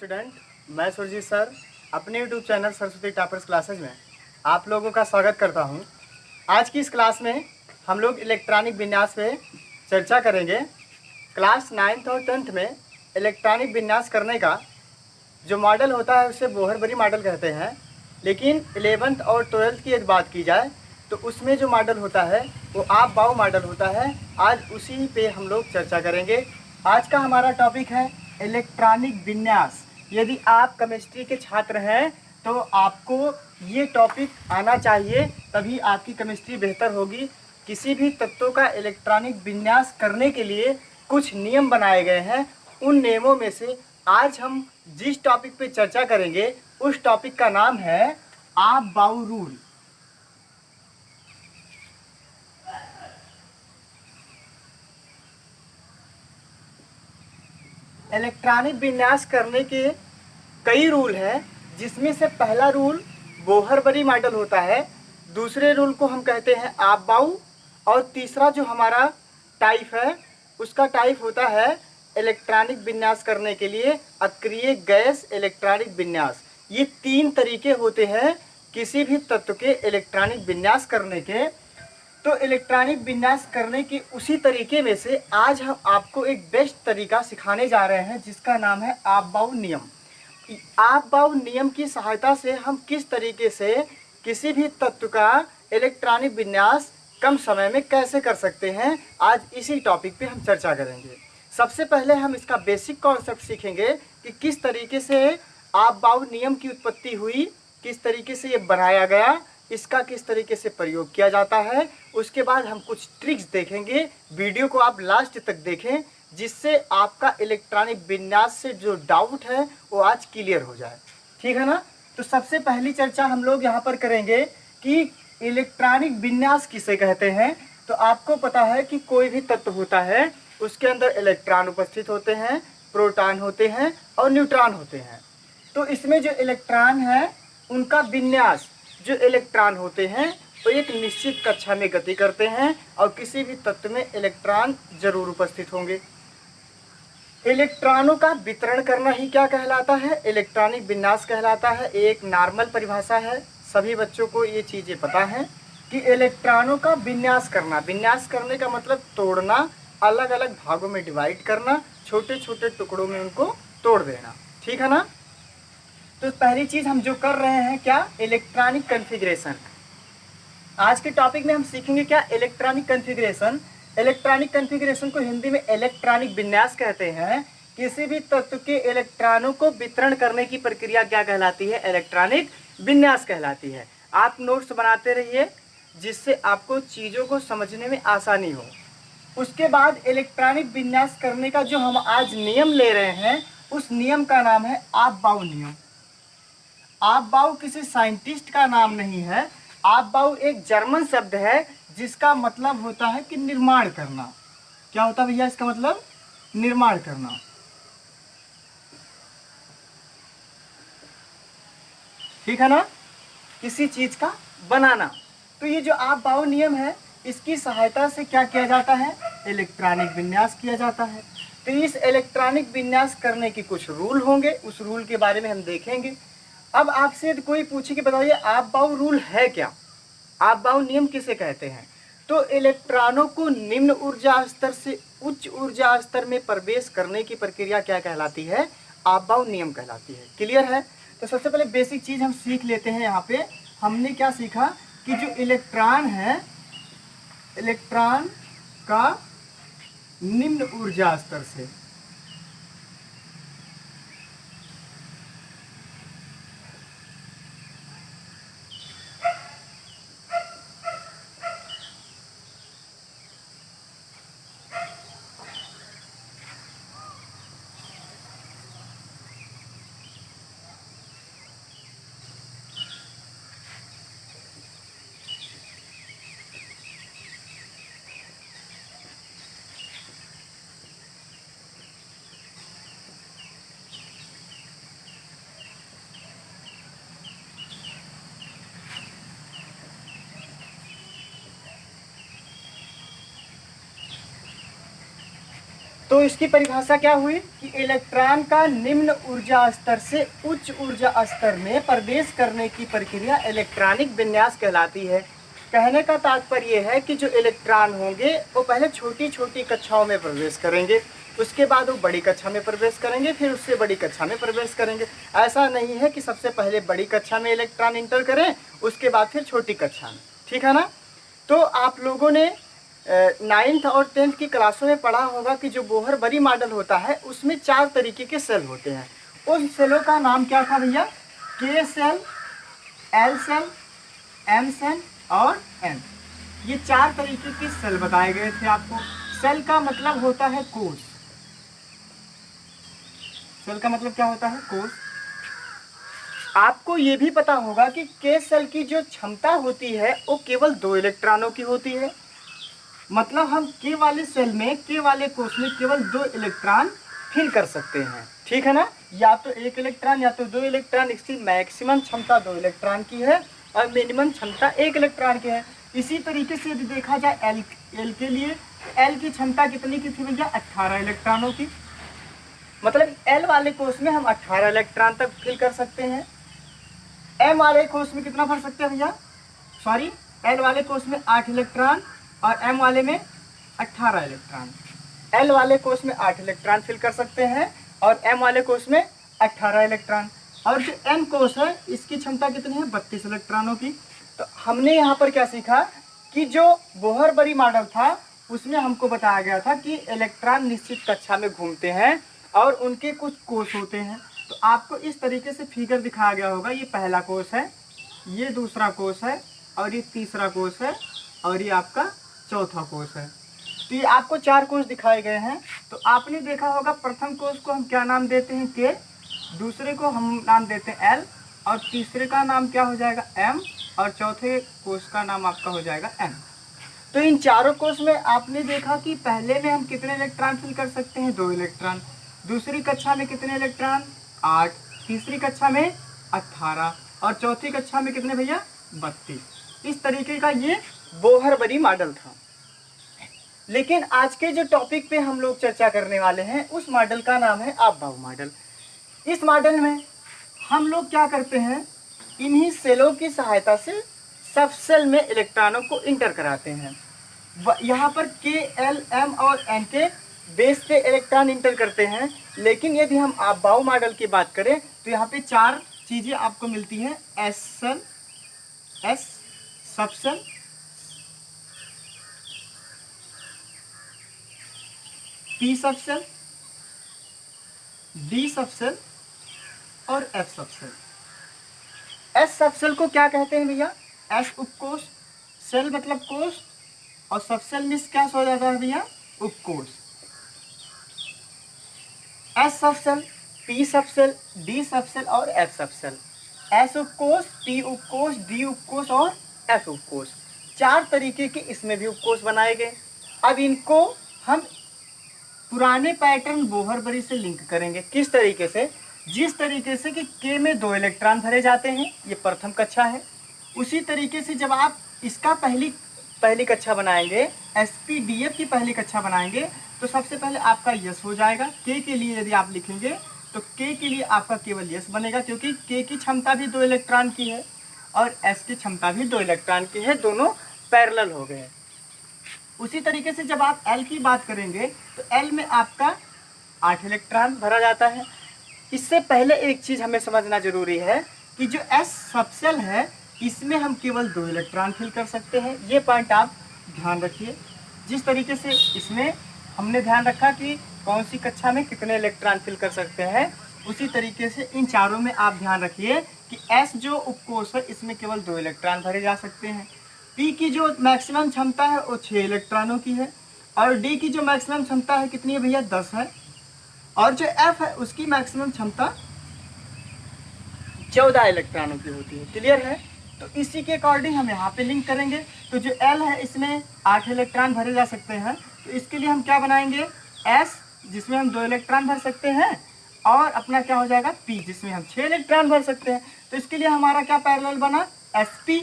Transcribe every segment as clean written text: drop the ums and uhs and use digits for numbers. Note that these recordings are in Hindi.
स्टूडेंट, मैं सुरजीत सर अपने YouTube channel Saraswati toppers classes में आप लोगों का स्वागत करता हूं। आज की इस क्लास में हम लोग इलेक्ट्रॉनिक विन्यास पे चर्चा करेंगे। क्लास 9th और 10th में इलेक्ट्रॉनिक विन्यास करने का जो मॉडल होता है उसे बोहरबरी मॉडल कहते हैं, लेकिन 11th और 12th की यदि बात की जाए तो उसमें जो मॉडल होता है वो आप बाउ मॉडल होता है। आज उसी पे हम लोग चर्चा करेंगे। आज का हमारा टॉपिक है इलेक्ट्रॉनिक विन्यास। यदि आप केमिस्ट्री के छात्र हैं तो आपको ये टॉपिक आना चाहिए, तभी आपकी केमिस्ट्री बेहतर होगी। किसी भी तत्वों का इलेक्ट्रॉनिक विन्यास करने के लिए कुछ नियम बनाए गए हैं। उन नियमों में से आज हम जिस टॉपिक पे चर्चा करेंगे उस टॉपिक का नाम है आप बाउ रूल। इलेक्ट्रॉनिक विन्यास करने के कई रूल हैं, जिसमें से पहला रूल बोहरबरी मॉडल होता है, दूसरे रूल को हम कहते हैं आप बाउ, और तीसरा जो हमारा टाइप है उसका टाइप होता है इलेक्ट्रॉनिक विन्यास करने के लिए अक्रिय गैस इलेक्ट्रॉनिक विन्यास। ये तीन तरीके होते हैं किसी भी तत्व के इलेक्ट्रॉनिक विन्यास करने के। तो इलेक्ट्रॉनिक विन्यास करने के उसी तरीके में से आज हम आपको एक बेस्ट तरीका सिखाने जा रहे हैं, जिसका नाम है आप बाउ नियम। आप बाउ नियम की सहायता से हम किस तरीके से किसी भी तत्व का इलेक्ट्रॉनिक विन्यास कम समय में कैसे कर सकते हैं, आज इसी टॉपिक पे हम चर्चा करेंगे। सबसे पहले हम इसका बेसिक कॉन्सेप्ट सीखेंगे कि किस तरीके से आप बाउ नियम की उत्पत्ति हुई, किस तरीके से ये बनाया गया, इसका किस तरीके से प्रयोग किया जाता है। उसके बाद हम कुछ ट्रिक्स देखेंगे। वीडियो को आप लास्ट तक देखें, जिससे आपका इलेक्ट्रॉनिक विन्यास से जो डाउट है वो आज क्लियर हो जाए। ठीक है ना। तो सबसे पहली चर्चा हम लोग यहाँ पर करेंगे कि इलेक्ट्रॉनिक विन्यास किसे कहते हैं। तो आपको पता है कि कोई भी तत्व होता है उसके अंदर इलेक्ट्रॉन उपस्थित होते हैं, प्रोटॉन होते हैं और न्यूट्रॉन होते हैं। तो इसमें जो इलेक्ट्रॉन है उनका विन्यास, जो इलेक्ट्रॉन होते हैं वो एक निश्चित कक्षा में गति करते हैं और किसी भी तत्व में इलेक्ट्रॉन जरूर उपस्थित होंगे। इलेक्ट्रॉनों का वितरण करना ही क्या कहलाता है, इलेक्ट्रॉनिक विन्यास कहलाता है। एक नॉर्मल परिभाषा है, सभी बच्चों को ये चीज़ें पता है कि इलेक्ट्रॉनों का विन्यास करना, विन्यास करने का मतलब तोड़ना, अलग अलग भागों में डिवाइड करना, छोटे छोटे टुकड़ों में उनको तोड़ देना। ठीक है ना। तो पहली चीज़ हम जो कर रहे हैं क्या, इलेक्ट्रॉनिक कन्फिग्रेशन। आज के टॉपिक में हम सीखेंगे क्या, इलेक्ट्रॉनिक कन्फिग्रेशन। इलेक्ट्रॉनिक कन्फिग्रेशन को हिंदी में इलेक्ट्रॉनिक विन्यास कहते हैं। किसी भी तत्व के इलेक्ट्रॉनों को वितरण करने की प्रक्रिया क्या कहलाती है, इलेक्ट्रॉनिक विन्यास कहलाती है। आप नोट्स बनाते रहिए जिससे आपको चीज़ों को समझने में आसानी हो। उसके बाद इलेक्ट्रॉनिक विन्यास करने का जो हम आज नियम ले रहे हैं उस नियम का नाम है आप बाउ नियम। आप बाउ किसी साइंटिस्ट का नाम नहीं है। आप बाउ एक जर्मन शब्द है जिसका मतलब होता है कि निर्माण करना। क्या होता है भैया इसका मतलब, निर्माण करना। ठीक है ना, किसी चीज का बनाना। तो ये जो आप बाउ नियम है इसकी सहायता से क्या किया जाता है, इलेक्ट्रॉनिक विन्यास किया जाता है। तो इस इलेक्ट्रॉनिक विन्यास करने के कुछ रूल होंगे, उस रूल के बारे में हम देखेंगे। अब आपसे कोई पूछे कि बताइए आप बाउ रूल है क्या, आप बाउ नियम किसे कहते हैं। तो इलेक्ट्रॉनों को निम्न ऊर्जा स्तर से उच्च ऊर्जा स्तर में प्रवेश करने की प्रक्रिया क्या कहलाती है, आप बाउ नियम कहलाती है। क्लियर है। तो सबसे पहले बेसिक चीज हम सीख लेते हैं। यहाँ पे हमने क्या सीखा कि जो इलेक्ट्रॉन है, इलेक्ट्रॉन का निम्न ऊर्जा स्तर से, तो इसकी परिभाषा क्या हुई कि इलेक्ट्रॉन का निम्न ऊर्जा स्तर से उच्च ऊर्जा स्तर में प्रवेश करने की प्रक्रिया इलेक्ट्रॉनिक विन्यास कहलाती है। कहने का तात्पर्य है कि जो इलेक्ट्रॉन होंगे वो पहले छोटी छोटी कक्षाओं में प्रवेश करेंगे, उसके बाद वो बड़ी कक्षा में प्रवेश करेंगे, फिर उससे बड़ी कक्षा में प्रवेश करेंगे। ऐसा नहीं है कि सबसे पहले बड़ी कक्षा में इलेक्ट्रॉन इंटर करें, उसके बाद फिर छोटी कक्षा में। ठीक है ना। तो आप लोगों ने 9th और 10th की क्लासों में पढ़ा होगा कि जो बोहर बरी मॉडल होता है उसमें 4 तरीके के सेल होते हैं। उन सेलों का नाम क्या था भैया? K cell, L cell, M cell और एन। ये 4 तरीके के सेल बताए गए थे आपको। सेल का मतलब होता है कोष। सेल का मतलब क्या होता है? कोष। आपको ये भी पता होगा कि के सेल की जो क्षमता होती है वो केवल 2 इलेक्ट्रॉनों की होती है। मतलब हम के वाले सेल में, के वाले कोष में केवल 2 इलेक्ट्रॉन फिल कर सकते हैं। ठीक है ना। या तो 1 इलेक्ट्रॉन या तो 2 इलेक्ट्रॉन। इसकी मैक्सिमम क्षमता 2 इलेक्ट्रॉन की है और मिनिमम क्षमता 1 इलेक्ट्रॉन की है। इसी तरीके से यदि देखा जाए एल के लिए, एल की क्षमता कितनी की थी भैया? 18 इलेक्ट्रॉनों की। मतलब एल वाले कोष में हम 18 इलेक्ट्रॉन तक फिल कर सकते हैं। एम वाले कोष में कितना भर सकते हैं भैया? सॉरी, एल वाले कोष में 8 इलेक्ट्रॉन और एम वाले में 18 इलेक्ट्रॉन। एल वाले कोष में 8 इलेक्ट्रॉन फिल कर सकते हैं और एम वाले कोष में 18 इलेक्ट्रॉन। और जो एन कोष है इसकी क्षमता कितनी है? 32 इलेक्ट्रॉनों की। तो हमने यहाँ पर क्या सीखा कि जो बोहर बरी मॉडल था उसमें हमको बताया गया था कि इलेक्ट्रॉन निश्चित कक्षा में घूमते हैं और उनके कुछ कोष होते हैं। तो आपको इस तरीके से फिगर दिखाया गया होगा। ये पहला कोष है, ये दूसरा कोष है और ये तीसरा कोष है और ये आपका चौथा कोष है। तो ये आपको 4 कोष दिखाए गए हैं। तो आपने देखा होगा प्रथम कोष को हम क्या नाम देते हैं? के। दूसरे को हम नाम देते हैं एल और तीसरे का नाम क्या हो जाएगा? एम और चौथे कोष का नाम आपका हो जाएगा एन। तो इन चारों कोष में आपने देखा कि पहले में हम कितने इलेक्ट्रॉन फिल कर सकते हैं? 2 इलेक्ट्रॉन। दूसरी कक्षा में कितने इलेक्ट्रॉन? 8। तीसरी कक्षा में 18 और चौथी कक्षा में कितने भैया? 32। इस तरीके का ये बोहर बरी मॉडल था। लेकिन आज के जो टॉपिक पे हम लोग चर्चा करने वाले हैं उस मॉडल का नाम है अफबाऊ मॉडल। इस मॉडल में हम लोग क्या करते हैं? इन्हीं सेलों की सहायता से सब सेल में इलेक्ट्रॉनों को इंटर कराते हैं। यहाँ पर के, एल, एम और एन के बेस पे इलेक्ट्रॉन इंटर करते हैं। लेकिन यदि हम अफबाऊ मॉडल की बात करें तो यहाँ पे 4 चीज़ें आपको मिलती हैं। एस सेल, एस सब सेल, पी सब सेल, डी सब सेल और एफ सब सेल। एस सब सेल को क्या कहते हैं भैया? एस उपकोष। सेल मतलब कोष और सब सेल मिस क्या हो जाता है भैया? उपकोष। एस सब सेल, पी सब सेल, डी सब सेल और एफ सब सेल। एस उपकोष, पी उपकोष, डी उपकोष और एफ उपकोष। 4 तरीके के इसमें भी उपकोष बनाए गए। अब इनको हम पुराने पैटर्न बोहर बरी से लिंक करेंगे। किस तरीके से? जिस तरीके से कि के में 2 इलेक्ट्रॉन भरे जाते हैं, ये प्रथम कक्षा है। उसी तरीके से जब आप इसका पहली कक्षा बनाएंगे, SPDF की पहली कक्षा बनाएंगे, तो सबसे पहले आपका यस हो जाएगा। के लिए यदि आप लिखेंगे तो के के लिए आपका केवल यस बनेगा, क्योंकि के की क्षमता भी 2 इलेक्ट्रॉन की है और एस की क्षमता भी 2 इलेक्ट्रॉन की है। दोनों पैरेलल हो गए। उसी तरीके से जब आप एल की बात करेंगे तो एल में आपका 8 इलेक्ट्रॉन भरा जाता है। इससे पहले एक चीज़ हमें समझना जरूरी है कि जो एस सब सेल है इसमें हम केवल 2 इलेक्ट्रॉन फिल कर सकते हैं। ये पॉइंट आप ध्यान रखिए। जिस तरीके से इसमें हमने ध्यान रखा कि कौन सी कक्षा में कितने इलेक्ट्रॉन फिल कर सकते हैं, उसी तरीके से इन चारों में आप ध्यान रखिए कि एस जो उपकोष है इसमें केवल 2 इलेक्ट्रॉन भरे जा सकते हैं। पी की जो मैक्सिमम क्षमता है वो 6 इलेक्ट्रॉनों की है और डी की जो मैक्सिमम क्षमता है कितनी है भैया? 10 है। और जो एफ है उसकी मैक्सिमम क्षमता 14 इलेक्ट्रॉनों की होती है। क्लियर है? तो इसी के अकॉर्डिंग हम यहाँ पे लिंक करेंगे। तो जो एल है इसमें 8 इलेक्ट्रॉन भरे जा सकते हैं, तो इसके लिए हम क्या बनाएंगे? एस जिसमें हम 2 इलेक्ट्रॉन भर सकते हैं और अपना क्या हो जाएगा? पी जिसमें हम 6 इलेक्ट्रॉन भर सकते हैं। तो इसके लिए हमारा क्या पैरेलल बना? SP।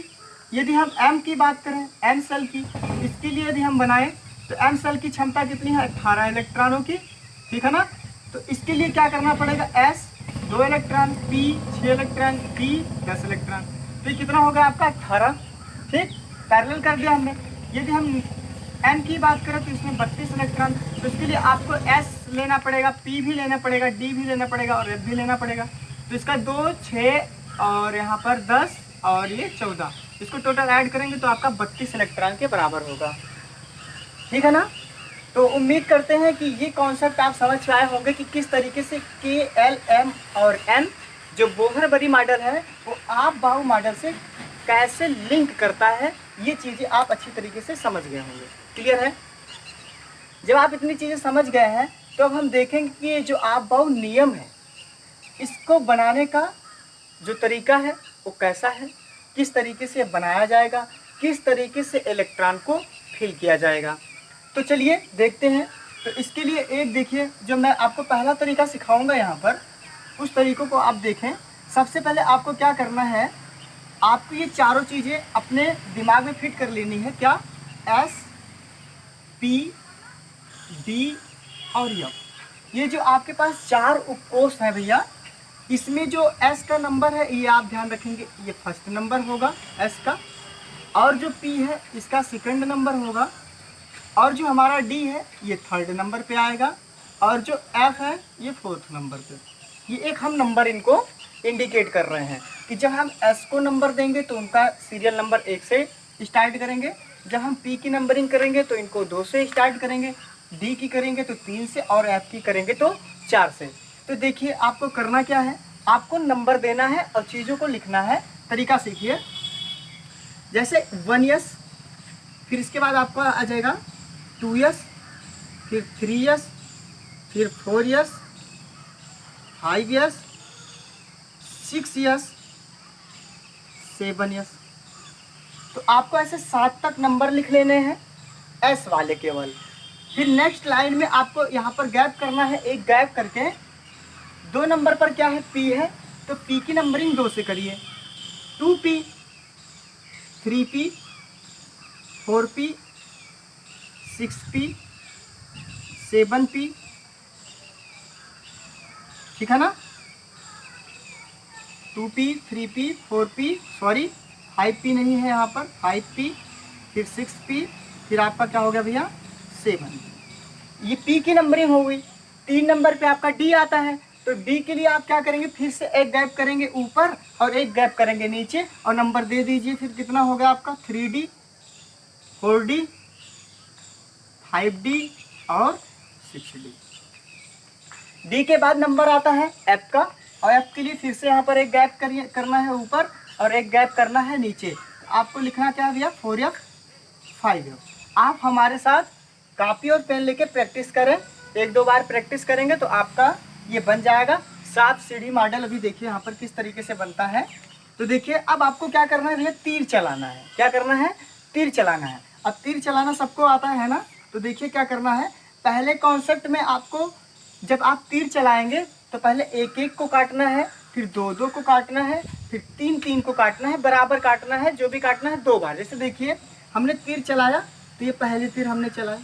यदि हम एम की बात करें, एम सेल की, इसके लिए यदि हम बनाएं तो एम सेल की क्षमता कितनी है? 18 इलेक्ट्रॉनों की ठीक है ना। तो इसके लिए क्या करना पड़ेगा, S 2 electron, P 6 electron, P 10 electron. तो ये कितना हो गया आपका 18। ठीक, पैरेलल कर दिया हमने। यदि हम N की बात करें तो इसमें 32 इलेक्ट्रॉन। तो इसके लिए आपको S लेना पड़ेगा, P भी लेना पड़ेगा, D भी लेना पड़ेगा और F भी लेना पड़ेगा। तो इसका 2 6 और यहाँ पर 10 और ये 14, इसको टोटल ऐड करेंगे तो आपका 32 इलेक्ट्रॉन के बराबर होगा। ठीक है ना। तो उम्मीद करते हैं कि ये कॉन्सेप्ट आप समझ पाए होंगे कि किस तरीके से K, L, M और N जो बोहर बरी मॉडल है वो आप बाहु मॉडल से कैसे लिंक करता है। ये चीज़ें आप अच्छी तरीके से समझ गए होंगे। क्लियर है। जब आप इतनी चीज़ें समझ गए हैं तो अब हम देखेंगे कि ये जो आप बाहु नियम है इसको बनाने का जो तरीका है वो कैसा है, किस तरीके से बनाया जाएगा, किस तरीके से इलेक्ट्रॉन को फिल किया जाएगा। तो चलिए देखते हैं। तो इसके लिए एक देखिए, जो मैं आपको पहला तरीका सिखाऊंगा यहाँ पर, उस तरीकों को आप देखें। सबसे पहले आपको क्या करना है, आपको ये चारों चीज़ें अपने दिमाग में फिट कर लेनी है। क्या, S, P, D और F। ये जो आपके पास चार उपकोष हैं भैया, इसमें जो S का नंबर है ये आप ध्यान रखेंगे, ये फर्स्ट नंबर होगा S का। और जो P है इसका सेकंड नंबर होगा। और जो हमारा D है ये थर्ड नंबर पे आएगा। और जो F है ये फोर्थ नंबर पे। ये एक हम नंबर इनको इंडिकेट कर रहे हैं कि जब हम S को नंबर देंगे तो उनका सीरियल नंबर 1 से स्टार्ट करेंगे। जब हम P की नंबरिंग करेंगे तो इनको 2 से स्टार्ट करेंगे, D की करेंगे तो 3 से और F की करेंगे तो 4 से। तो देखिए आपको करना क्या है, आपको नंबर देना है और चीज़ों को लिखना है। तरीका सीखिए। जैसे 1S, फिर इसके बाद आपका आ जाएगा 2S, फिर 3S, फिर 4S, 5S, 6S, 7S। तो आपको ऐसे 7 तक नंबर लिख लेने हैं S वाले केवल। फिर नेक्स्ट लाइन में आपको यहाँ पर गैप करना है, एक गैप करके 2 नंबर पर क्या है, P है, तो P की नंबरिंग 2 से करिए। 2P, 3P, 4P, 6P, 7P। ठीक है ना। 2P, 3P, 4P, sorry 5P नहीं है यहाँ पर, 5P, फिर 6P, फिर आपका क्या हो गया भैया 7। ये P की नंबरिंग हो गई। 3 नंबर पे आपका D आता है, तो D के लिए आप क्या करेंगे, फिर से एक गैप करेंगे ऊपर और एक गैप करेंगे नीचे और नंबर दे दीजिए। फिर कितना हो गया आपका 3D, 4D, 5D और 6D। D के बाद नंबर आता है F का, और F के लिए फिर से यहाँ पर एक गैप करना है ऊपर और एक गैप करना है नीचे। तो आपको लिखना क्या है भैया 4F, 5F। आप हमारे साथ कॉपी और पेन लेके प्रैक्टिस करें। 1-2 बार प्रैक्टिस करेंगे तो आपका ये बन जाएगा 7 सीढ़ी मॉडल। अभी देखिए यहाँ पर किस तरीके से बनता है। तो देखिए अब आपको क्या करना है भैया, तीर चलाना है। क्या करना है, तीर चलाना है। अब तीर चलाना सबको आता है ना। तो देखिए क्या करना है, पहले कॉन्सेप्ट में आपको जब आप तीर चलाएंगे तो पहले 1-1 को काटना है, फिर 2-2 को काटना है, फिर 3-3 को काटना है, बराबर काटना है। जो भी काटना है 2 बार। जैसे देखिए हमने तीर चलाया तो ये पहले तीर हमने चलाया,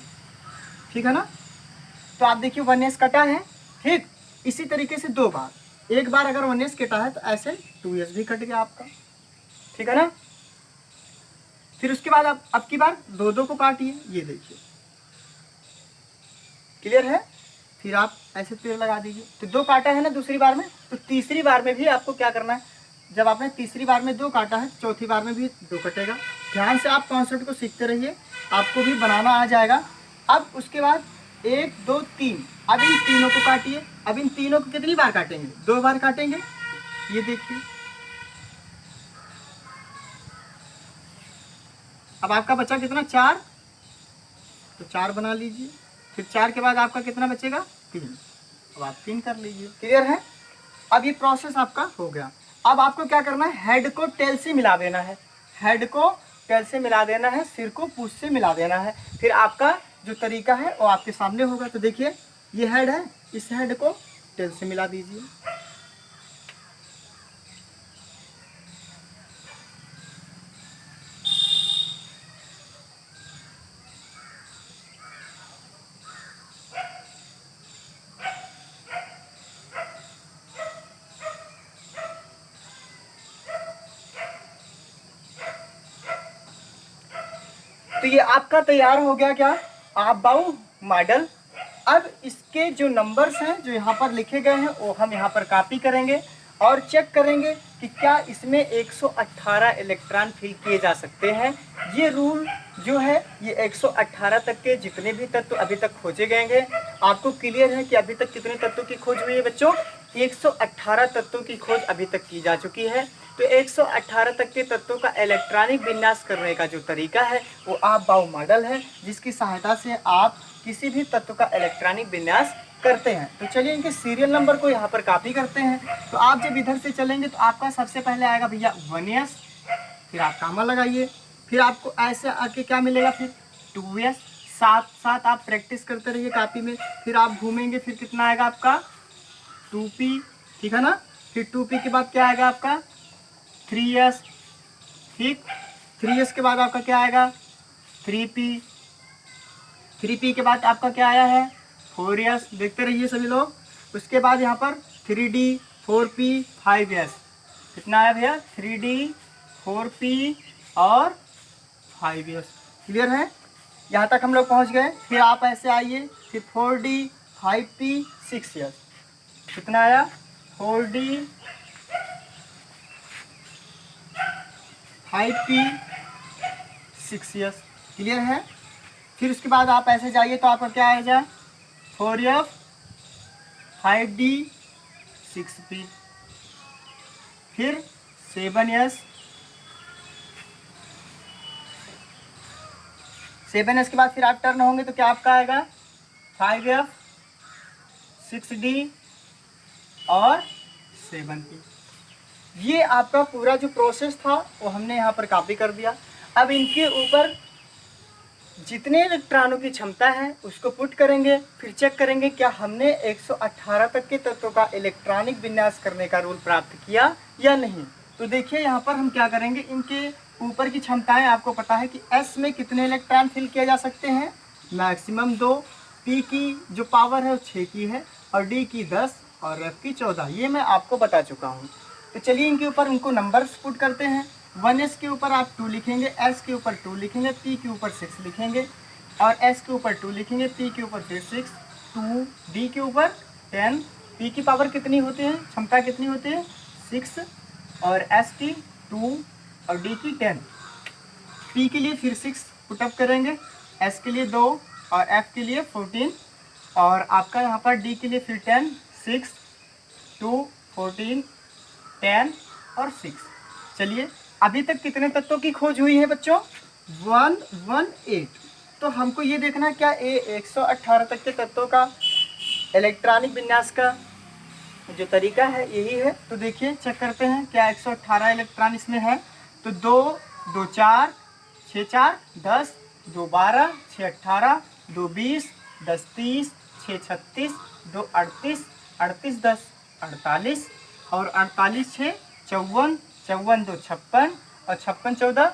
ठीक है ना। तो आप देखिए 1S कटा है, ठीक। इसी तरीके से 2 बार, एक बार अगर 1S कटा है तो ऐसे 2S भी कट गया आपका, ठीक है ना। फिर उसके बाद आप अब की बार 2-2 को काटिए, ये देखिए क्लियर है। फिर आप ऐसे तीर लगा दीजिए। तो 2 काटा है ना दूसरी बार में, तो तीसरी बार में भी आपको क्या करना है, जब आपने तीसरी बार में 2 काटा है चौथी बार में भी 2 कटेगा। ध्यान से आप कॉन्सेप्ट को सीखते रहिए, आपको भी बनाना आ जाएगा। अब उसके बाद 1 2 3, अब इन तीनों को काटिए। अब इन तीनों को कितनी बार काटेंगे, 2 बार काटेंगे। ये देखिए अब आपका बचा कितना 4, तो 4 बना लीजिए। फिर 4 के बाद आपका कितना बचेगा 3, अब आप 3 कर लीजिए। क्लियर है। अब ये प्रोसेस आपका हो गया। अब आपको क्या करना है, हेड को टेल से मिला देना है। हेड को टेल से मिला देना है, सिर को पूंछ से मिला देना है। फिर आपका जो तरीका है वो आपके सामने होगा। तो देखिए ये हेड है, इस हेड को टेल से मिला दीजिए। तो ये आपका तैयार हो गया क्या, आपबाऊ मॉडल। अब इसके जो नंबर्स हैं जो यहाँ पर लिखे गए हैं वो हम यहाँ पर कॉपी करेंगे और चेक करेंगे कि क्या इसमें 118 इलेक्ट्रॉन फिल किए जा सकते हैं। ये रूल जो है ये 118 तक के जितने भी तत्व अभी तक खोजे गए हैं, आपको क्लियर है कि अभी तक कितने तत्वों की खोज हुई है बच्चों, 118 तत्वों की खोज अभी तक की जा चुकी है। तो 118 तक के तत्वों का इलेक्ट्रॉनिक विन्यास करने का जो तरीका है वो आपबाऊ मॉडल है, जिसकी सहायता से आप किसी भी तत्व का इलेक्ट्रॉनिक विन्यास करते हैं। तो चलिए इनके सीरियल नंबर को यहाँ पर कॉपी करते हैं। तो आप जब इधर से चलेंगे तो आपका सबसे पहले आएगा भैया 1s, फिर आप कामा लगाइए, फिर आपको ऐसे आके क्या मिलेगा, फिर 2s, साथ साथ आप प्रैक्टिस करते रहिए कॉपी में। फिर आप घूमेंगे, फिर कितना आएगा आपका 2p, ठीक है ना। फिर 2p के बाद क्या आएगा आपका 3s, ठीक। 3s के बाद आपका क्या आएगा 3p, 3p के बाद आपका क्या आया है 4s, देखते रहिए सभी लोग। उसके बाद यहाँ पर 3d, 4p, 5s, कितना आया भैया 3d, 4p और 5s। क्लियर है, यहाँ तक हम लोग पहुँच गए। फिर आप ऐसे आइए, फिर 4d, 5p, 6s, कितना आया 4d, 5p, 6s। क्लियर है। फिर उसके बाद आप ऐसे जाइए तो आपका क्या आ जाए 4f, 5d, 6p, फिर 7s, 7s के बाद फिर आप टर्न होंगे तो क्या आपका आएगा 5f, 6d और 7p। ये आपका पूरा जो प्रोसेस था वो हमने यहाँ पर कॉपी कर दिया। अब इनके ऊपर जितने इलेक्ट्रॉनों की क्षमता है उसको पुट करेंगे, फिर चेक करेंगे क्या हमने 118 तक के तत्वों का इलेक्ट्रॉनिक विन्यास करने का रूल प्राप्त किया या नहीं। तो देखिए यहाँ पर हम क्या करेंगे, इनके ऊपर की क्षमताएं आपको पता है कि S में कितने इलेक्ट्रॉन फिल किए जा सकते हैं, मैक्सिमम 2, P की जो पावर है वो 6 की है और D की 10 और F की 14, ये मैं आपको बता चुका हूँ। तो चलिए इनके ऊपर उनको नंबर्स पुट करते हैं। 1s के ऊपर आप 2 लिखेंगे, s के ऊपर 2 लिखेंगे, p के ऊपर 6 लिखेंगे और s के ऊपर 2 लिखेंगे, p के ऊपर फिर 6, 2, d के ऊपर 10, p की पावर कितनी होती है, क्षमता कितनी होती है 6 और s की 2 और d की 10। p के लिए फिर 6 पुटअप करेंगे, s के लिए 2 और f के लिए 14 और आपका यहाँ पर d के लिए फिर 10, 6, 2, 14, 10 और 6। चलिए अभी तक कितने तत्वों की खोज हुई है बच्चों 118। तो हमको ये देखना है क्या 118 तक के तत्वों का इलेक्ट्रॉनिक विन्यास का जो तरीका है यही है। तो देखिए चेक करते हैं क्या 118 इलेक्ट्रॉन इसमें है। तो 2, 2, 4, 6, 4, 10, 2, 12, 6, 18, 2, 20, 10, 30, 6, 36, 2, 38, 38, 10, 48 और 48, 6, 54, 54, 2, 56 और 56, 14,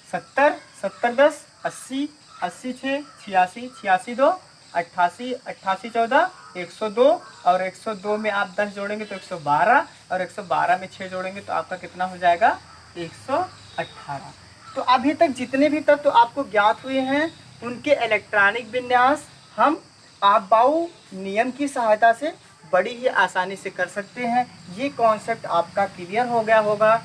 70, 70, 10, 80, 80, 6, 86, 86, 2, 88, 88, 14, 102 और 102 में आप 10 जोड़ेंगे तो 112 और 112 में 6 जोड़ेंगे तो आपका कितना हो जाएगा 118। तो अभी तक जितने भी तत्व आपको ज्ञात हुए हैं उनके इलेक्ट्रॉनिक विन्यास हम आपबाऊ नियम की सहायता से बड़ी ही आसानी से कर सकते हैं। ये कॉन्सेप्ट आपका क्लियर हो गया होगा,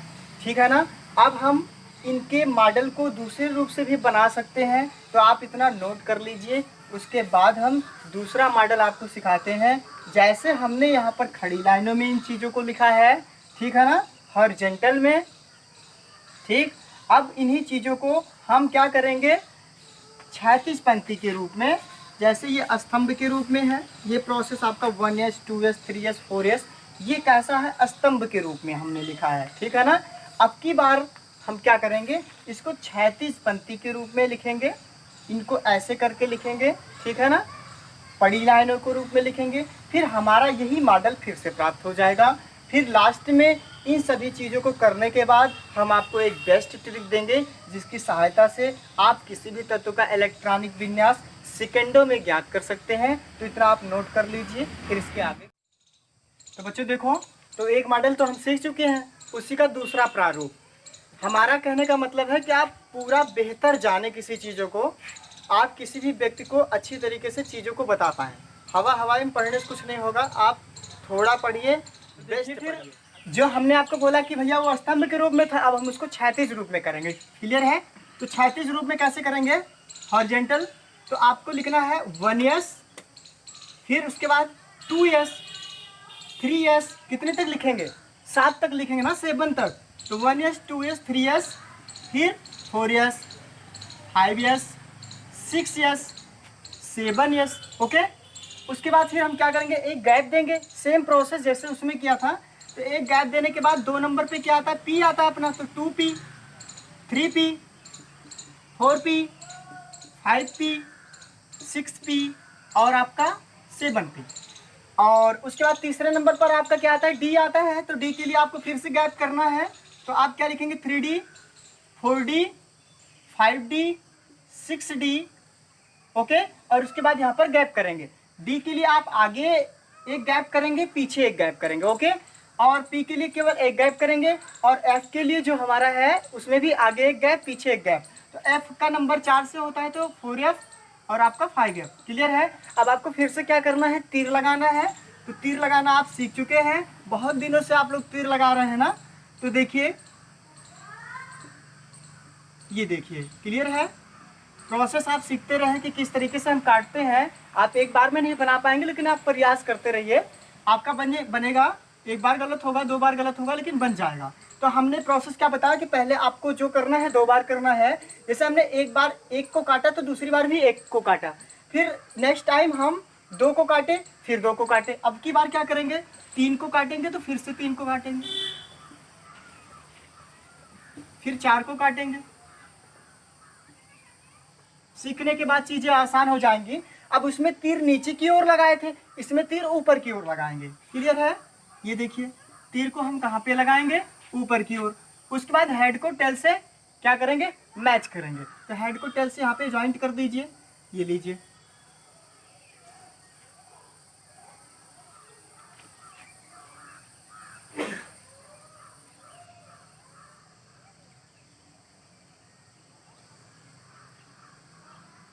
ठीक है ना। अब हम इनके मॉडल को दूसरे रूप से भी बना सकते हैं, तो आप इतना नोट कर लीजिए। उसके बाद हम दूसरा मॉडल आपको सिखाते हैं। जैसे हमने यहाँ पर खड़ी लाइनों में इन चीज़ों को लिखा है, ठीक है ना, हॉरिजॉन्टल में, ठीक। अब इन्हीं चीज़ों को हम क्या करेंगे क्षैतिज पंक्ति के रूप में, जैसे ये स्तंभ के रूप में है। ये प्रोसेस आपका 1s, 2s, 3s, 4s ये कैसा है स्तंभ के रूप में हमने लिखा है, ठीक है ना। अब की बार हम क्या करेंगे इसको क्षैतिज पंक्ति के रूप में लिखेंगे, इनको ऐसे करके लिखेंगे, ठीक है ना, पड़ी लाइनों के रूप में लिखेंगे। फिर हमारा यही मॉडल फिर से प्राप्त हो जाएगा। फिर लास्ट में इन सभी चीज़ों को करने के बाद हम आपको एक बेस्ट ट्रिक देंगे जिसकी सहायता से आप किसी भी तत्व का इलेक्ट्रॉनिक विन्यास सेकेंडों में ज्ञात कर सकते हैं। तो इतना आप नोट कर लीजिए। फिर इसके आगे तो बच्चों देखो, तो एक मॉडल तो हम सीख चुके हैं, उसी का दूसरा प्रारूप। हमारा कहने का मतलब है कि आप पूरा बेहतर जाने किसी चीज़ों को, आप किसी भी व्यक्ति को अच्छी तरीके से चीज़ों को बता पाएँ। हवाई में पढ़ने से कुछ नहीं होगा, आप थोड़ा पढ़िए, बेस्ट पढ़िए। जो हमने आपको बोला कि भैया वो स्तंभ के रूप में था, अब हम उसको क्षैतिज रूप में करेंगे। क्लियर है? तो क्षैतिज रूप में कैसे करेंगे? हॉरिजॉन्टल, तो आपको लिखना है 1s, फिर उसके बाद 2s, 3s, कितने तक लिखेंगे? 7 तक लिखेंगे ना, 7 तक। तो 1s, 2s, 3s, फिर 4s, 5s, 6s, 7s। Okay, उसके बाद फिर हम क्या करेंगे? एक गैप देंगे, सेम प्रोसेस जैसे उसमें किया था। तो एक गैप देने के बाद 2 नंबर पे क्या आता है? P आता है अपना, तो 2P, 3P, 4P, 5P, 6P और आपका 7P। और उसके बाद तीसरे नंबर पर आपका क्या आता है? D आता है। तो D के लिए आपको फिर से गैप करना है, तो आप क्या लिखेंगे? 3D, 4D, 5D, 6D। Okay, और उसके बाद यहाँ पर गैप करेंगे। D के लिए आप आगे एक गैप करेंगे, पीछे एक गैप करेंगे। ओके, और P के लिए केवल एक गैप करेंगे, और F के लिए जो हमारा है उसमें भी आगे एक गैप, पीछे एक गैप। तो F का नंबर 4 से होता है, तो 4F और आपका 5F। क्लियर है? अब आपको फिर से क्या करना है? तीर लगाना है। तो तीर लगाना आप सीख चुके हैं, बहुत दिनों से आप लोग तीर लगा रहे हैं ना। तो देखिए, ये देखिए, क्लियर है? प्रोसेस आप सीखते रहें कि किस तरीके से हम काटते हैं। आप एक बार में नहीं बना पाएंगे, लेकिन आप प्रयास करते रहिए, आपका बनेगा। एक बार गलत होगा, 2 बार गलत होगा, लेकिन बन जाएगा। तो हमने प्रोसेस क्या बताया कि पहले आपको जो करना है 2 बार करना है। जैसे हमने एक बार एक को काटा, तो दूसरी बार भी एक को काटा, फिर नेक्स्ट टाइम हम 2 को काटे, फिर 2 को काटे। अब की बार क्या करेंगे? 3 को काटेंगे, तो फिर से 3 को काटेंगे, फिर 4 को काटेंगे। सीखने के बाद चीजें आसान हो जाएंगी। अब उसमें तीर नीचे की ओर लगाए थे, इसमें तीर ऊपर की ओर लगाएंगे। क्लियर है? ये देखिए, तीर को हम कहाँ पे लगाएंगे? ऊपर की ओर। उसके बाद हेड को टेल से क्या करेंगे? मैच करेंगे। तो हेड को टेल से यहाँ पे ज्वाइंट कर दीजिए, ये लीजिए।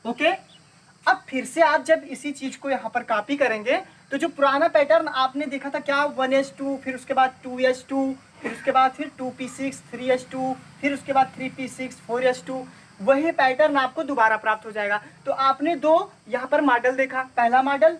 ओके, अब फिर से आप जब इसी चीज को यहाँ पर कॉपी करेंगे, तो जो पुराना पैटर्न आपने देखा था क्या? 1s2, फिर उसके बाद 2s2, फिर उसके बाद फिर 2p6, 3s2, फिर उसके बाद 3p6, 4s2, वही पैटर्न आपको दोबारा प्राप्त हो जाएगा। तो आपने 2 यहाँ पर मॉडल देखा। पहला मॉडल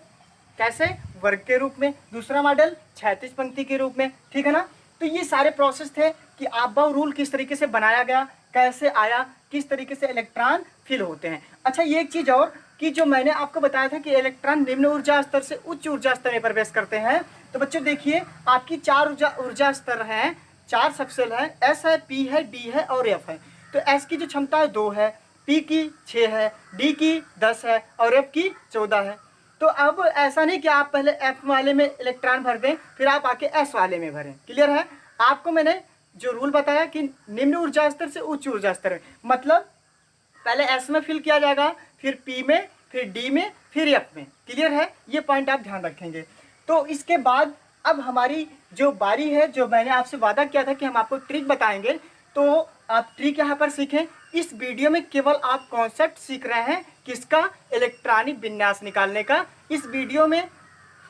कैसे? वर्ग के रूप में, दूसरा मॉडल क्षैतिज पंक्ति के रूप में। ठीक है ना? तो ये सारे प्रोसेस थे कि आपबाउ रूल किस तरीके से बनाया गया, कैसे आया, किस तरीके से इलेक्ट्रॉन फिल होते हैं। अच्छा, ये एक चीज और कि जो मैंने आपको बताया था कि इलेक्ट्रॉन निम्न ऊर्जा स्तर से उच्च ऊर्जा स्तर में प्रवेश करते हैं। तो बच्चों देखिए, आपकी 4 ऊर्जा स्तर हैं, 4 सबसेल है, एस है, पी है, डी है और एफ है। तो एस की जो क्षमता है 2 है, पी की 6 है, डी की 10 है और एफ की 14 है। तो अब ऐसा नहीं कि आप पहले एफ वाले में इलेक्ट्रॉन भर दें, फिर आप आके एस वाले में भरें। क्लियर है? आपको मैंने जो रूल बताया कि निम्न ऊर्जा स्तर से उच्च ऊर्जा स्तर में, मतलब पहले एस में फिल किया जाएगा, फिर पी में, फिर डी में, फिर एफ में। क्लियर है? ये पॉइंट आप ध्यान रखेंगे। तो इसके बाद अब हमारी जो बारी है, जो मैंने आपसे वादा किया था कि हम आपको ट्रिक बताएंगे, तो आप ट्रिक यहाँ पर सीखें। इस वीडियो में केवल आप कॉन्सेप्ट सीख रहे हैं किसका? इलेक्ट्रॉनिक विन्यास निकालने का। इस वीडियो में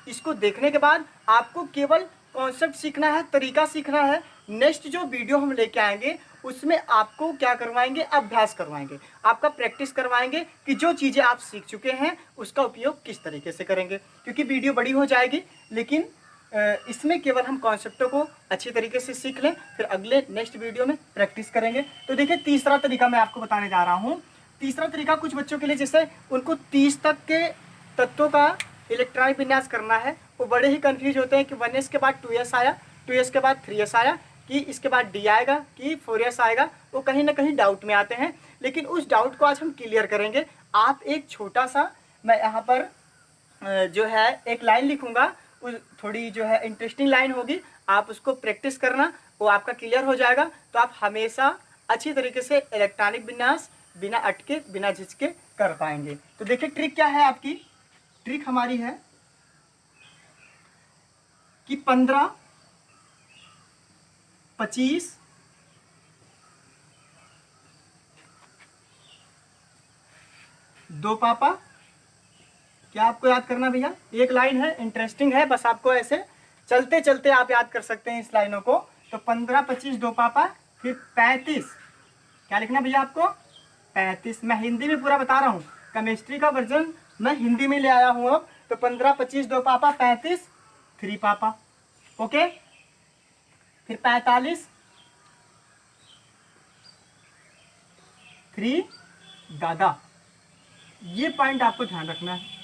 इसको देखने के बाद आपको केवल कॉन्सेप्ट सीखना है, तरीका सीखना है। नेक्स्ट जो वीडियो हम लेके आएंगे उसमें आपको क्या करवाएंगे? अभ्यास करवाएंगे, आपका प्रैक्टिस करवाएंगे कि जो चीज़ें आप सीख चुके हैं उसका उपयोग किस तरीके से करेंगे। क्योंकि वीडियो बड़ी हो जाएगी, लेकिन इसमें केवल हम कॉन्सेप्टों को अच्छी तरीके से सीख लें, फिर अगले नेक्स्ट वीडियो में प्रैक्टिस करेंगे। तो देखिए, तीसरा तरीका मैं आपको बताने जा रहा हूँ। तीसरा तरीका कुछ बच्चों के लिए, जैसे उनको 30 तक के तत्वों का इलेक्ट्रॉनिक विन्यास करना है, वो बड़े ही कंफ्यूज होते हैं कि 1s के बाद 2s आया, 2s के बाद 3s आया, कि इसके बाद डी आएगा कि 4s आएगा। वो कहीं ना कहीं डाउट में आते हैं, लेकिन उस डाउट को आज हम क्लियर करेंगे। आप एक छोटा सा, मैं यहाँ पर जो है एक लाइन लिखूंगा, उस थोड़ी जो है इंटरेस्टिंग लाइन होगी, आप उसको प्रैक्टिस करना, वो आपका क्लियर हो जाएगा। तो आप हमेशा अच्छी तरीके से इलेक्ट्रॉनिक विन्यास बिना अटके, बिना झिझके कर पाएंगे। तो देखिए, ट्रिक क्या है आपकी? ट्रिक हमारी है कि 15, 25, 2 पापा, क्या आपको याद करना भैया, एक लाइन है, इंटरेस्टिंग है, बस आपको ऐसे चलते चलते आप याद कर सकते हैं इस लाइनों को। तो 15 25 2 पापा, फिर 35, क्या लिखना भैया आपको, 35। मैं हिंदी में पूरा बता रहा हूँ, केमिस्ट्री का वर्जन मैं हिंदी में ले आया हूँ अब। तो 15 25 2 पापा, 35 3 पापा, ओके। फिर 45 3 दादा। ये पॉइंट आपको ध्यान रखना है।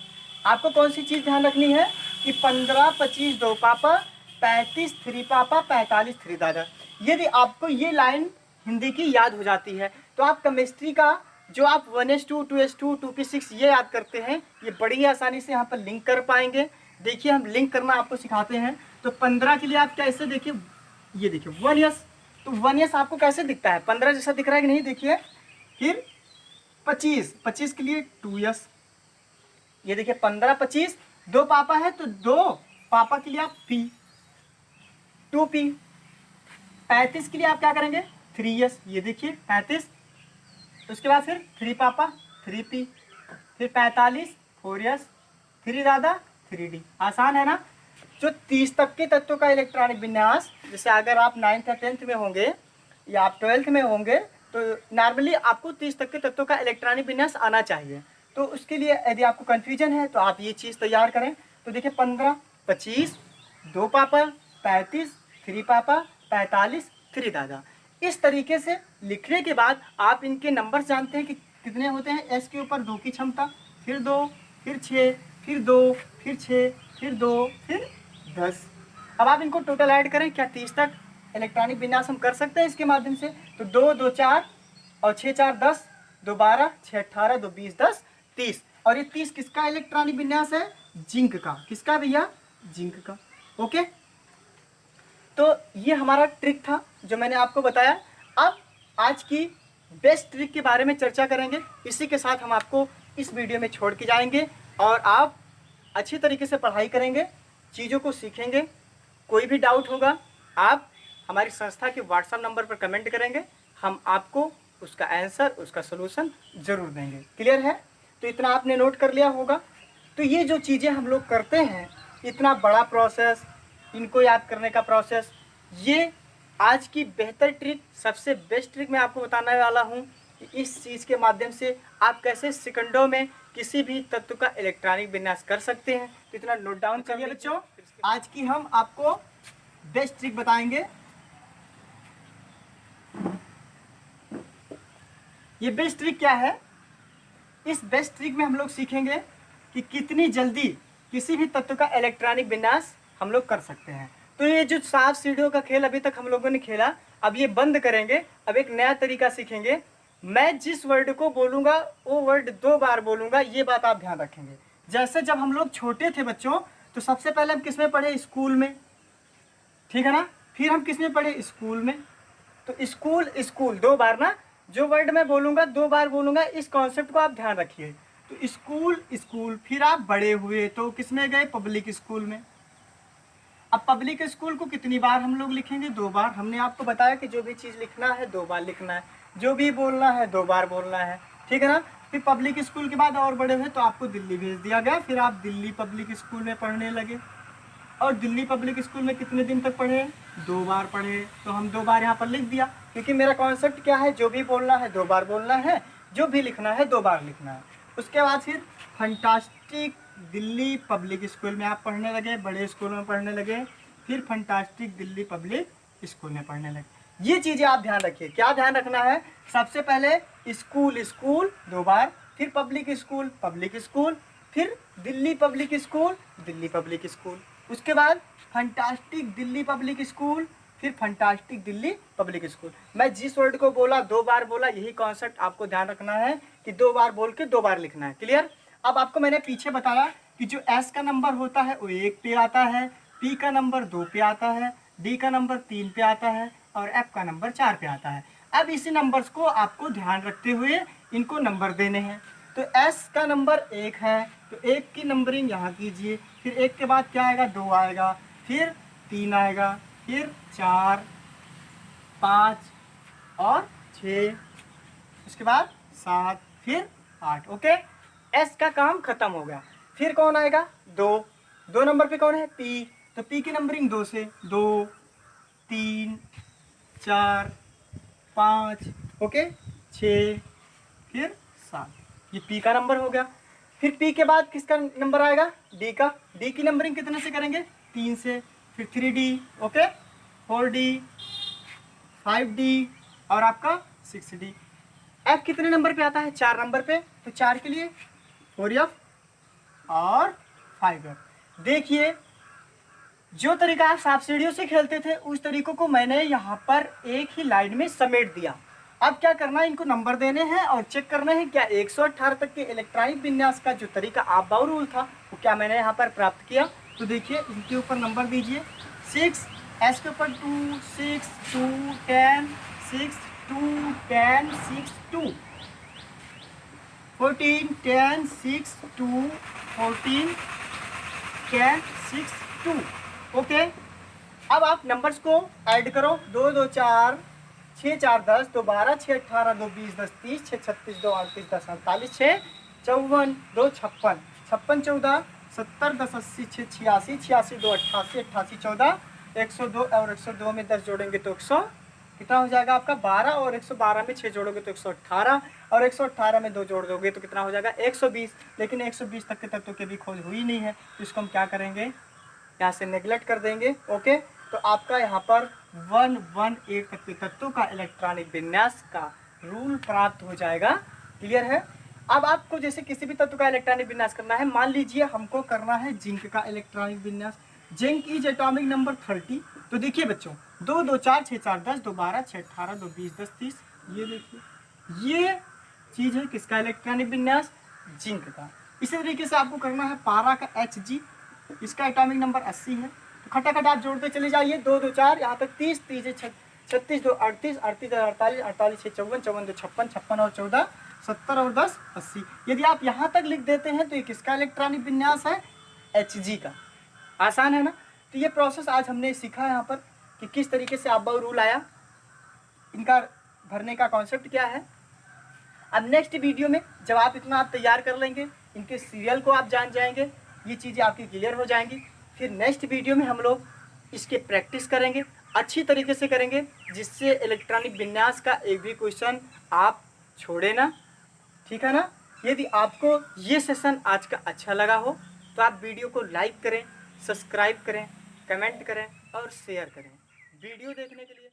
आपको कौन सी चीज़ ध्यान रखनी है कि 15 25 2 पापा, 35 3 पापा, 45 3 दादा। यदि आपको ये लाइन हिंदी की याद हो जाती है तो आप केमिस्ट्री का जो आप 1s2 2s2 2p6 ये याद करते हैं, ये बड़ी ही आसानी से यहाँ पर लिंक कर पाएंगे। देखिए हम लिंक करना आपको सिखाते हैं। तो 15 के लिए आप कैसे, देखिए ये देखिए 1s, तो 1s आपको कैसे दिखता है, 15 जैसा दिख रहा है कि नहीं, देखिए। फिर 25 के लिए 2s, ये देखिए 15 25 2 पापा है तो 2 पापा के लिए आप p, 2p। 35 के लिए आप क्या करेंगे, 3s, ये देखिए 35। उसके बाद फिर 3 पापा 3p, फिर 45 4s, 3 दादा 3d। आसान है ना। जो 30 तक के तत्वों का इलेक्ट्रॉनिक विन्यास, जैसे अगर आप 9th या 10th में होंगे या आप 12th में होंगे तो नॉर्मली आपको 30 तक के तत्वों का इलेक्ट्रॉनिक विन्यास आना चाहिए। तो उसके लिए यदि आपको कन्फ्यूजन है तो आप ये चीज़ तैयार करें। तो देखिए 15 25 2 पापा, 35 3 पापा, 45 3 दादा। इस तरीके से लिखने के बाद आप इनके नंबर जानते हैं कि कितने होते हैं। एस के ऊपर 2 की क्षमता, फिर 2, फिर 6, फिर 2, फिर 6, फिर 2, फिर 10। अब आप इनको टोटल ऐड करें, क्या 30 तक इलेक्ट्रॉनिक विन्यास हम कर सकते हैं इसके माध्यम से। तो 2 2 4 और 6 4 10, 2 12, 6 18, 2 20 10 30। और ये 30 किसका इलेक्ट्रॉनिक विन्यास है, जिंक का। किसका भैया, जिंक का, ओके। तो ये हमारा ट्रिक था जो मैंने आपको बताया। अब आज की बेस्ट ट्रिक के बारे में चर्चा करेंगे। इसी के साथ हम आपको इस वीडियो में छोड़ के जाएंगे और आप अच्छी तरीके से पढ़ाई करेंगे, चीज़ों को सीखेंगे। कोई भी डाउट होगा आप हमारी संस्था के व्हाट्सएप नंबर पर कमेंट करेंगे, हम आपको उसका आंसर, उसका सलूशन ज़रूर देंगे। क्लियर है। तो इतना आपने नोट कर लिया होगा। तो ये जो चीज़ें हम लोग करते हैं, इतना बड़ा प्रोसेस, इनको याद करने का प्रोसेस, ये आज की बेहतर ट्रिक, सबसे बेस्ट ट्रिक मैं आपको बताने वाला हूँ कि इस चीज़ के माध्यम से आप कैसे सेकंडों में किसी भी तत्व का इलेक्ट्रॉनिक विन्यास कर सकते हैं। तो इतना नोट डाउन करिए बच्चों। आज की हम आपको बेस्ट ट्रिक बताएंगे। ये बेस्ट ट्रिक क्या है, इस बेस्ट ट्रिक में हम लोग सीखेंगे कि कितनी जल्दी किसी भी तत्व का इलेक्ट्रॉनिक विन्यास हम लोग कर सकते हैं। तो ये जो सांप सीढ़ियों का खेल अभी तक हम लोगों ने खेला, अब ये बंद करेंगे। अब एक नया तरीका सीखेंगे। मैं जिस वर्ड को बोलूँगा वो वर्ड 2 बार बोलूँगा, ये बात आप ध्यान रखेंगे। जैसे जब हम लोग छोटे थे बच्चों, तो सबसे पहले हम किस में पढ़े, स्कूल में, ठीक है ना। फिर हम किस में पढ़े, स्कूल में। तो स्कूल स्कूल 2 बार ना, जो वर्ड मैं बोलूँगा 2 बार बोलूँगा, इस कॉन्सेप्ट को आप ध्यान रखिए। तो स्कूल स्कूल, फिर आप बड़े हुए तो किस में गए, पब्लिक स्कूल में। अब पब्लिक स्कूल को कितनी बार हम लोग लिखेंगे, 2 बार। हमने आपको बताया कि जो भी चीज़ लिखना है 2 बार लिखना है, जो भी बोलना है 2 बार बोलना है, ठीक है ना। फिर पब्लिक स्कूल के बाद और बड़े हुए तो आपको दिल्ली भेज दिया गया, फिर आप दिल्ली पब्लिक स्कूल में पढ़ने लगे। और दिल्ली पब्लिक स्कूल में कितने दिन तक पढ़े, 2 बार पढ़े। तो हम 2 बार यहाँ पर लिख दिया, क्योंकि मेरा कॉन्सेप्ट क्या है, जो भी बोलना है 2 बार बोलना है, जो भी लिखना है 2 बार लिखना है। उसके बाद फिर फंटास्टिक दिल्ली पब्लिक स्कूल में आप पढ़ने लगे, बड़े स्कूल में पढ़ने लगे, फिर फंटास्टिक दिल्ली पब्लिक स्कूल में पढ़ने लगे। ये चीज़ें आप ध्यान रखिए। क्या ध्यान रखना है, सबसे पहले स्कूल स्कूल 2 बार, फिर पब्लिक स्कूल, फिर Delhi public school, Delhi public school. उसके बाद फंटास्टिक दिल्ली पब्लिक स्कूल, फिर फंटास्टिक दिल्ली पब्लिक स्कूल। मैं जिस वर्ड को बोला 2 बार बोला, यही कॉन्सेप्ट आपको ध्यान रखना है कि 2 बार बोल के 2 बार लिखना है। क्लियर। अब आपको मैंने पीछे बताया कि जो एस का नंबर होता है वो 1 पे आता है, पी का नंबर 2 पे आता है, डी का नंबर 3 पे आता है और एफ का नंबर 4 पे आता है। अब इसी नंबर्स को आपको ध्यान रखते हुए इनको नंबर देने हैं। तो एस का नंबर 1 है, तो 1 की नंबरिंग यहाँ कीजिए। फिर 1 के बाद क्या आएगा, 2 आएगा, फिर 3 आएगा, फिर 4 5 और 6, उसके बाद 7, फिर 8। ओके। एस का काम खत्म हो गया। फिर कौन आएगा? 2 नंबर पे कौन है? पी। तो पी की नंबरिंग 2 से 2 3 4 5 ओके 6 फिर 7। ये पी का नंबर हो गया। फिर पी के बाद किसका नंबर आएगा? डी का। डी की नंबरिंग कितने से करेंगे? 3 से। फिर 3D ओके 4D 5D और आपका 6D। एफ कितने नंबर पे आता है? 4 नंबर पे। तो 4 के लिए 4F और 5F। देखिए जो तरीका आप सांप सीढ़ियों से खेलते थे उस तरीकों को मैंने यहाँ पर एक ही लाइन में समेट दिया। अब क्या करना है? इनको नंबर देने हैं और चेक करना है क्या 118 तक के इलेक्ट्रॉनिक विन्यास का जो तरीका आप बाउ रूल था वो क्या मैंने यहाँ पर प्राप्त किया। तो देखिए इनके ऊपर नंबर दीजिए 6, एस के ऊपर 2 6 2 10 6 2 10 6 2 14 10 6 2 14 10 6 2 ओके। अब आप नंबर्स को ऐड करो 2 2 4 6 4 10 2 12 6 18 2 20 10 30 6 36 2 38 10 48 6 54 2 56 56 14 70 10 80 6 86 86 2 88 88 14 102 और 102 में 10 जोड़ेंगे तो 100 कितना हो जाएगा आपका 12 और 112 में 6 जोड़ोगे तो 118 और 118 में 2 जोड़ दोगे तो कितना हो जाएगा 120। लेकिन 120 तक के तत्वों की भी खोज हुई नहीं है तो इसको हम क्या करेंगे? यहाँ से नेगलेक्ट कर देंगे ओके। तो आपका यहाँ पर 118 तक के तत्वों का इलेक्ट्रॉनिक विन्यास का रूल प्राप्त हो जाएगा। क्लियर है? अब आपको जैसे किसी भी तत्व का इलेक्ट्रॉनिक विन्यास करना है, मान लीजिए हमको करना है जिंक का इलेक्ट्रॉनिक विन्यास। Zinc is atomic number 30। तो देखिए बच्चों 2 2 4 6 4 10 2 12 6 18 2 20 10 30 ये देखिए ये चीज है किसका इलेक्ट्रॉनिक विन्यास? जिंक का। इसी तरीके से आपको करना है पारा का Hg, इसका एटॉमिक नंबर 80 है। तो खटाखट आप जोड़ते चले जाइए 2 2 4 यहाँ तक 30 30 36 2 38 38 48 48 6 54 54 2 56 56 और 14 70 और 10 80। यदि आप यहाँ तक लिख देते हैं तो ये किसका इलेक्ट्रॉनिक विन्यास है? Hg का। आसान है ना? तो ये प्रोसेस आज हमने सीखा यहाँ पर कि किस तरीके से आप रूल आया, इनका भरने का कॉन्सेप्ट क्या है। अब नेक्स्ट वीडियो में जब आप इतना आप तैयार कर लेंगे, इनके सीरियल को आप जान जाएंगे, ये चीज़ें आपकी क्लियर हो जाएंगी। फिर नेक्स्ट वीडियो में हम लोग इसके प्रैक्टिस करेंगे, अच्छी तरीके से करेंगे, जिससे इलेक्ट्रॉनिक विन्यास का एक भी क्वेश्चन आप छोड़े ना। ठीक है ना? यदि आपको ये सेशन आज का अच्छा लगा हो तो आप वीडियो को लाइक करें, सब्सक्राइब करें, कमेंट करें और शेयर करें। वीडियो देखने के लिए